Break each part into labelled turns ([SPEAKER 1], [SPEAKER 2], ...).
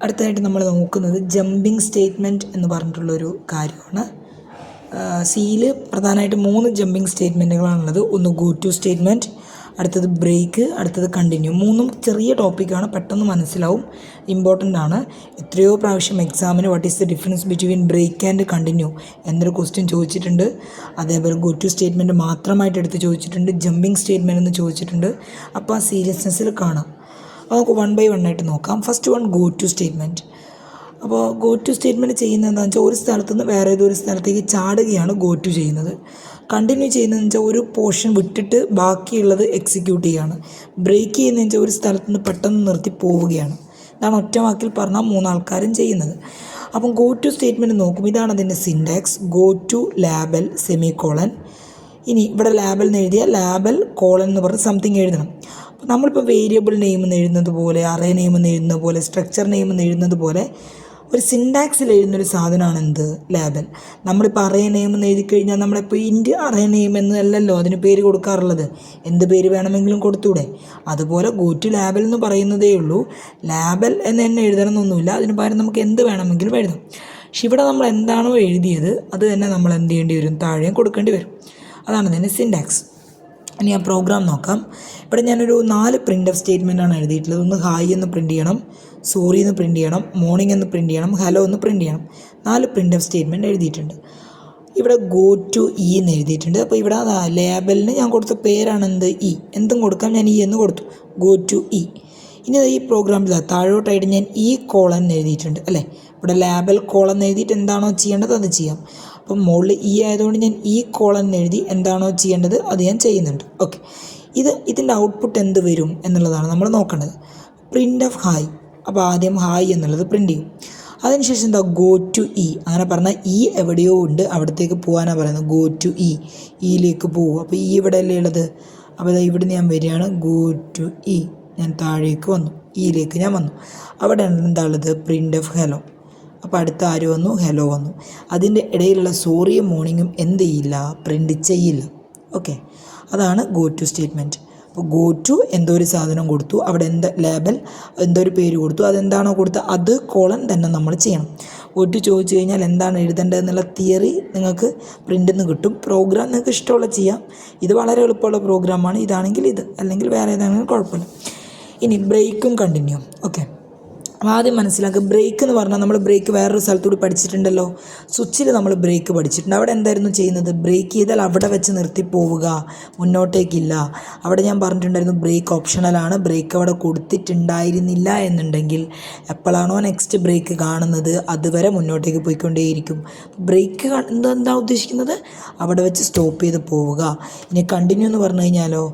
[SPEAKER 1] അടുത്തതായിട്ട് നമ്മൾ നോക്കുന്നത് ജമ്പിങ് സ്റ്റേറ്റ്മെൻറ്റ് എന്ന് പറഞ്ഞിട്ടുള്ളൊരു കാര്യമാണ്. സിയിൽ പ്രധാനമായിട്ട് 3 ജമ്പിങ് സ്റ്റേറ്റ്മെൻറ്റുകളാണുള്ളത്. ഒന്ന് ഗോ ടു സ്റ്റേറ്റ്മെൻറ്റ്, അടുത്തത് ബ്രേക്ക്, അടുത്തത് കണ്ടിന്യൂ. 3 ചെറിയ ടോപ്പിക്കാണ്, പെട്ടെന്ന് മനസ്സിലാവും, ഇമ്പോർട്ടൻ്റ് ആണ്. എത്രയോ പ്രാവശ്യം എക്സാമിന് what is the difference between break and continue എന്നൊരു ക്വസ്റ്റ്യൻ ചോദിച്ചിട്ടുണ്ട്. അതേപോലെ ഗോ ടു സ്റ്റേറ്റ്മെൻറ്റ് മാത്രമായിട്ട് എടുത്ത് ചോദിച്ചിട്ടുണ്ട്, ജമ്പിങ് സ്റ്റേറ്റ്മെൻറ്റ് എന്ന് ചോദിച്ചിട്ടുണ്ട്. അപ്പോൾ ആ സീരിയസ്നെസ്സിൽ കാണാം. നമുക്ക് 1 by 1 ആയിട്ട് നോക്കാം. First one go to statement. അപ്പോൾ ഗോ ടു സ്റ്റേറ്റ്മെൻറ്റ് ചെയ്യുന്നത് എന്താണെന്ന് വെച്ചാൽ ഒരു സ്ഥലത്ത് നിന്ന് വേറെ ഏതൊരു സ്ഥലത്തേക്ക് ചാടുകയാണ് ഗോ ടു ചെയ്യുന്നത്. കണ്ടിന്യൂ ചെയ്യുന്നതെന്ന് വെച്ചാൽ ഒരു പോർഷൻ വിട്ടിട്ട് ബാക്കിയുള്ളത് എക്സിക്യൂട്ട് ചെയ്യുകയാണ്. ബ്രേക്ക് ചെയ്യുന്നതെന്ന് വെച്ചാൽ ഒരു സ്ഥലത്ത് നിന്ന് പെട്ടെന്ന് നിർത്തി പോവുകയാണ്. ഇതാണ് ഒറ്റ വാക്കിൽ പറഞ്ഞാൽ 3 ആൾക്കാരും ചെയ്യുന്നത്. അപ്പം ഗോ ടു സ്റ്റേറ്റ്മെൻറ്റ് നോക്കും. ഇതാണ് അതിൻ്റെ syntax. Go to label semicolon. ഇനി ഇവിടെ ലാബൽ എന്ന് എഴുതിയാൽ ലാബൽ കോളൻ എന്ന് പറഞ്ഞ് സംതിങ് എഴുതണം. അപ്പോൾ നമ്മളിപ്പോൾ വേരിയബിൾ നെയിം എന്ന് എഴുതുന്നത് പോലെ, അറേ നെയിം എന്ന് എഴുതുന്നത് പോലെ, സ്ട്രക്ചർ നെയിം എന്ന് എഴുതുന്നത് പോലെ ഒരു സിൻടാക്സിൽ എഴുതുന്നൊരു സാധനമാണ് എന്ത്, ലാബൽ. നമ്മളിപ്പോൾ അറേ നെയിം എന്ന് എഴുതി കഴിഞ്ഞാൽ നമ്മളിപ്പോൾ ഇൻറ്റ് അറേ നെയിം എന്നല്ലല്ലോ അതിന് പേര് കൊടുക്കാറുള്ളത്, എന്ത് പേര് വേണമെങ്കിലും കൊടുത്തൂടെ. അതുപോലെ ഗോ ടു ലാബൽ എന്ന് പറയുന്നതേ ഉള്ളൂ. ലാബൽ എന്ന് തന്നെ എഴുതണമെന്നൊന്നുമില്ല, അതിന് പകരം നമുക്ക് എന്ത് വേണമെങ്കിലും എഴുതാം. പക്ഷെ ഇവിടെ നമ്മൾ എന്താണോ എഴുതിയത് അത് തന്നെ നമ്മൾ എന്ത് ചെയ്യേണ്ടി വരും, താഴെയും കൊടുക്കേണ്ടി വരും. അതാണ് ഇതിൻ്റെ സിൻടാക്സ്. ഇനി ആ പ്രോഗ്രാം നോക്കാം. ഇവിടെ ഞാനൊരു 4 പ്രിൻ്റ് ഓഫ് സ്റ്റേറ്റ്മെൻറ്റാണ് എഴുതിയിട്ടുള്ളത്. ഒന്ന് ഹായ് എന്ന് പ്രിൻറ്റ് ചെയ്യണം, സോറി എന്ന് പ്രിൻറ്റ് ചെയ്യണം, മോർണിംഗ് എന്ന് പ്രിൻറ്റ് ചെയ്യണം, ഹലോ എന്ന് പ്രിൻറ്റ് ചെയ്യണം. 4 പ്രിൻ്റ് ഓഫ് സ്റ്റേറ്റ്മെൻറ്റ് എഴുതിയിട്ടുണ്ട്. ഇവിടെ ഗോ ടു ഇ എന്ന് എഴുതിയിട്ടുണ്ട്. അപ്പോൾ ഇവിടെ ലേബലിന് ഞാൻ കൊടുത്ത പേരാണ് എന്ത്, ഇ. എന്തും കൊടുക്കാം, ഞാൻ ഇ എന്ന് കൊടുത്തു, ഗോ ടു ഇ. ഇനി ഈ പ്രോഗ്രാമിൽ താഴോട്ടായിട്ട് ഞാൻ ഇ കോളൻ എഴുതിയിട്ടുണ്ട് അല്ലേ. ഇവിടെ ലാബൽ കോളൻ എഴുതിയിട്ട് എന്താണോ ചെയ്യേണ്ടത് അത് ചെയ്യാം. അപ്പം മുകളിൽ ഇ ആയതുകൊണ്ട് ഞാൻ ഇ കോളൻ എഴുതി എന്താണോ ചെയ്യേണ്ടത് അത് ഞാൻ ചെയ്യുന്നുണ്ട്. ഓക്കെ, ഇതിൻ്റെ ഔട്ട്പുട്ട് എന്ത് വരും എന്നുള്ളതാണ് നമ്മൾ നോക്കേണ്ടത്. Print of hi. അപ്പോൾ ആദ്യം ഹായ് എന്നുള്ളത് പ്രിൻ്റ് ചെയ്യും. അതിനുശേഷം എന്താ, ഗോ ടു ഇ. അങ്ങനെ പറഞ്ഞാൽ ഇ എവിടെയോ ഉണ്ട്, അവിടത്തേക്ക് പോകാനാണ് പറയുന്നത്. ഗോ ടു ഇ, ഇയിലേക്ക് പോകും. അപ്പോൾ ഇ ഇവിടെ അല്ലേ ഉള്ളത്. അപ്പോൾ ഇവിടെ ഞാൻ വരികയാണ്, ഗോ ടു ഇ. ഞാൻ താഴേക്ക് വന്നു, ഇയിലേക്ക് ഞാൻ വന്നു. അവിടെ എന്താ ഉള്ളത്, പ്രിൻ്റ് ഓഫ് ഹലോ. അപ്പോൾ അടുത്ത ആര് വന്നു, ഹലോ വന്നു. അതിൻ്റെ ഇടയിലുള്ള സോറിയും മോർണിംഗും എന്ത് ചെയ്യില്ല, പ്രിൻ്റ് ചെയ്യില്ല. ഓക്കെ, അതാണ് ഗോ ടു സ്റ്റേറ്റ്മെൻറ്റ്. അപ്പോൾ ഗോ ടു എന്തോ ഒരു സാധനം കൊടുത്തു, അവിടെ എന്താ ലേബൽ എന്തോ ഒരു പേര് കൊടുത്തു, അതെന്താണോ കൊടുത്തത് അത് കോളൻ തന്നെ നമ്മൾ ചെയ്യണം. ഗോ ടു ചോദിച്ചു കഴിഞ്ഞാൽ എന്താണ് എഴുതേണ്ടതെന്നുള്ള തിയറി നിങ്ങൾക്ക് പ്രിൻ്റിൽ നിന്ന് കിട്ടും. പ്രോഗ്രാം നിങ്ങൾക്ക് ഇഷ്ടമുള്ള ചെയ്യാം. ഇത് വളരെ എളുപ്പമുള്ള പ്രോഗ്രാമാണ്. ഇതാണെങ്കിൽ ഇത്, അല്ലെങ്കിൽ വേറെ ഏതാണെങ്കിലും കുഴപ്പമില്ല. ഇനി ബ്രേക്കും കണ്ടിന്യൂ. ഓക്കെ, ആദ്യം മനസ്സിലാക്കുക, ബ്രേക്ക് എന്ന് പറഞ്ഞാൽ നമ്മൾ ബ്രേക്ക് വേറൊരു സ്ഥലത്തൂടി പഠിച്ചിട്ടുണ്ടല്ലോ. സ്വിച്ചിൽ നമ്മൾ ബ്രേക്ക് പഠിച്ചിട്ടുണ്ട്. അവിടെ എന്തായിരുന്നു ചെയ്യുന്നത്, ബ്രേക്ക് ചെയ്താൽ അവിടെ വെച്ച് നിർത്തി പോവുക, മുന്നോട്ടേക്കില്ല. അവിടെ ഞാൻ പറഞ്ഞിട്ടുണ്ടായിരുന്നു ബ്രേക്ക് ഓപ്ഷണലാണ്. ബ്രേക്ക് അവിടെ കൊടുത്തിട്ടുണ്ടായിരുന്നില്ല എന്നുണ്ടെങ്കിൽ എപ്പോഴാണോ നെക്സ്റ്റ് ബ്രേക്ക് കാണുന്നത് അതുവരെ മുന്നോട്ടേക്ക് പോയിക്കൊണ്ടേയിരിക്കും. ബ്രേക്ക് എന്താ ഉദ്ദേശിക്കുന്നത്, അവിടെ വെച്ച് സ്റ്റോപ്പ് ചെയ്ത് പോവുക. ഇനി കണ്ടിന്യൂ എന്ന് പറഞ്ഞു കഴിഞ്ഞാലോ,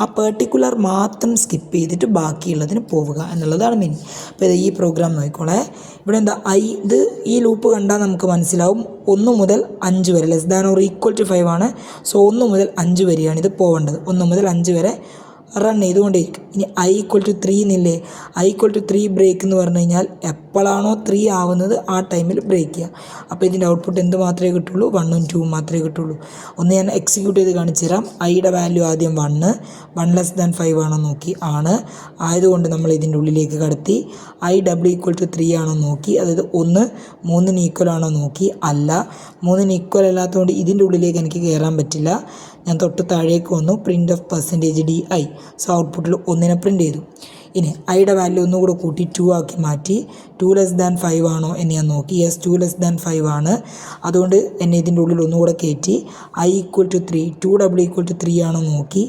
[SPEAKER 1] ആ പെർട്ടിക്കുലർ മാത്രം സ്കിപ്പ് ചെയ്തിട്ട് ബാക്കിയുള്ളതിന് പോവുക എന്നുള്ളതാണ് മീനിങ്. അപ്പോൾ ഈ പ്രോഗ്രാം നോക്കിക്കോളെ. ഇവിടെ എന്താ ഇത് ഈ ലൂപ്പ് കണ്ടാൽ നമുക്ക് മനസ്സിലാവും 1 മുതൽ 5 വരെ less than or equal to 5 ആണ്. സോ 1 മുതൽ 5 വരെയാണ് ഇത് പോവേണ്ടത്. 1 മുതൽ 5 വരെ റൺ ചെയ്തുകൊണ്ടേയിരിക്കും. ഇനി ഐ ഈക്വൽ ടു 3 എന്നില്ലേ, ഐ ഈക്വൽ ടു 3 ബ്രേക്ക് എന്ന് പറഞ്ഞു കഴിഞ്ഞാൽ എപ്പോഴാണോ 3 ആവുന്നത് ആ ടൈമിൽ ബ്രേക്ക് ചെയ്യുക. അപ്പോൾ ഇതിൻ്റെ ഔട്ട്പുട്ട് എന്ത് മാത്രമേ കിട്ടുള്ളൂ, 1ഉം 2ഉം മാത്രമേ കിട്ടുള്ളൂ. ഒന്ന് ഞാൻ എക്സിക്യൂട്ട് ചെയ്ത് കാണിച്ചു തരാം. ഐയുടെ വാല്യൂ ആദ്യം 1 ലെസ് ദാൻ 5 ആണോ നോക്കി, ആണ്. ആയതുകൊണ്ട് നമ്മൾ ഇതിൻ്റെ ഉള്ളിലേക്ക് കടത്തി. ഐ ഡബിൾ ഈക്വൽ ടു 3 ആണോ നോക്കി, അതായത് 1 3ന് ഈക്വൽ ആണോ നോക്കി, അല്ല. 3ന് ഈക്വൽ അല്ലാത്തതുകൊണ്ട് ഇതിൻ്റെ ഉള്ളിലേക്ക് എനിക്ക് കയറാൻ പറ്റില്ല. ഞാൻ തൊട്ട് താഴേക്ക് വന്നു, പ്രിൻ്റ് ഓഫ് %DI. സോ ഔട്ട്പുട്ടിൽ 1നെ പ്രിൻ്റ് ചെയ്തു. ഇനി ഐയുടെ വാല്യൂ ഒന്നുകൂടെ കൂട്ടി 2 ആക്കി മാറ്റി. 2 ലെസ് ദാൻ 5 ആണോ എന്ന് ഞാൻ നോക്കി. യെസ്, 2 ലെസ് ദാൻ 5 ആണ്. അതുകൊണ്ട് എന്നെ ഇതിൻ്റെ ഉള്ളിൽ ഒന്നുകൂടെ കയറ്റി. I equal to 3, 2 double equal to 3 ആണോ നോക്കി,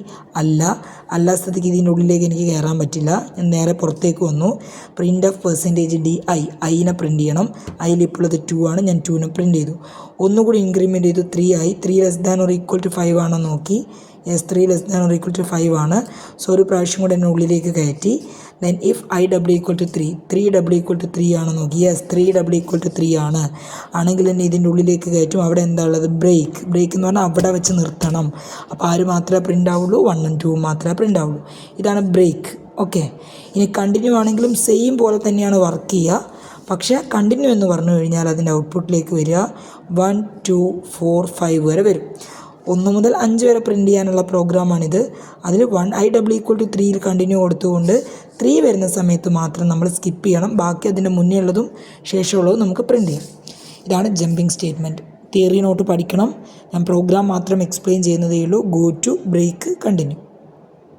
[SPEAKER 1] അല്ല സ്ഥിതിക്ക് ഇതിൻ്റെ ഉള്ളിലേക്ക് എനിക്ക് കയറാൻ പറ്റില്ല. ഞാൻ നേരെ പുറത്തേക്ക് വന്നു. പ്രിൻ്റ് ഓഫ് %DI, ഐനെ പ്രിൻ്റ് ചെയ്യണം. ഐയിൽ ഇപ്പോൾ ഇത് 2 ആണ്, ഞാൻ 2നെ പ്രിൻ്റ് ചെയ്തു. ഒന്നുകൂടി ഇൻക്രിമെൻറ്റ് ചെയ്തു, 3 ആയി. 3 less than or equal to 5 ആണോ നോക്കി. Yes, 3 less than or equal to 5 ആണ്. സോ ഒരു പ്രാവശ്യം കൂടെ എന്നെ ഉള്ളിലേക്ക് കയറ്റി. Then if I double equal to 3, 3 double equal to 3 ആണോ നോക്കി. യെസ്, 3 ഡബിൾ ഈക്വൽ ടു 3 ആണ്. ആണെങ്കിൽ തന്നെ ഇതിൻ്റെ ഉള്ളിലേക്ക് കയറ്റും. അവിടെ എന്താ ഉള്ളത്, ബ്രേക്ക് എന്ന് പറഞ്ഞാൽ അവിടെ വെച്ച് നിർത്തണം. അപ്പോൾ ആര് മാത്രമേ പ്രിൻ്റ് ആവുള്ളൂ, 1ഉം 2ഉം മാത്രമേ പ്രിൻ്റ് ആവുള്ളൂ. ഇതാണ് ബ്രേക്ക്. ഓക്കെ, ഇനി കണ്ടിന്യൂ ആണെങ്കിലും സെയിം പോലെ തന്നെയാണ് വർക്ക് ചെയ്യുക. പക്ഷേ കണ്ടിന്യൂ എന്ന് പറഞ്ഞു കഴിഞ്ഞാൽ അതിൻ്റെ ഔട്ട്പുട്ടിലേക്ക് വരിക 1 2 4 5 വരെ വരും. 1 മുതൽ 5 വരെ പ്രിൻറ്റ് ചെയ്യാനുള്ള പ്രോഗ്രാമാണിത്. അതിൽ i=3 കണ്ടിന്യൂ കൊടുത്തുകൊണ്ട് 3 വരുന്ന സമയത്ത് മാത്രം നമ്മൾ സ്കിപ്പ് ചെയ്യണം. ബാക്കി അതിൻ്റെ മുന്നേ ഉള്ളതും ശേഷമുള്ളതും നമുക്ക് പ്രിൻറ്റ് ചെയ്യാം. ഇതാണ് ജമ്പിങ് സ്റ്റേറ്റ്മെൻറ്റ്. തിയറി നോട്ട് പഠിക്കണം. ഞാൻ പ്രോഗ്രാം മാത്രം എക്സ്പ്ലെയിൻ ചെയ്യുന്നതേ ഉള്ളൂ. Go to break continue.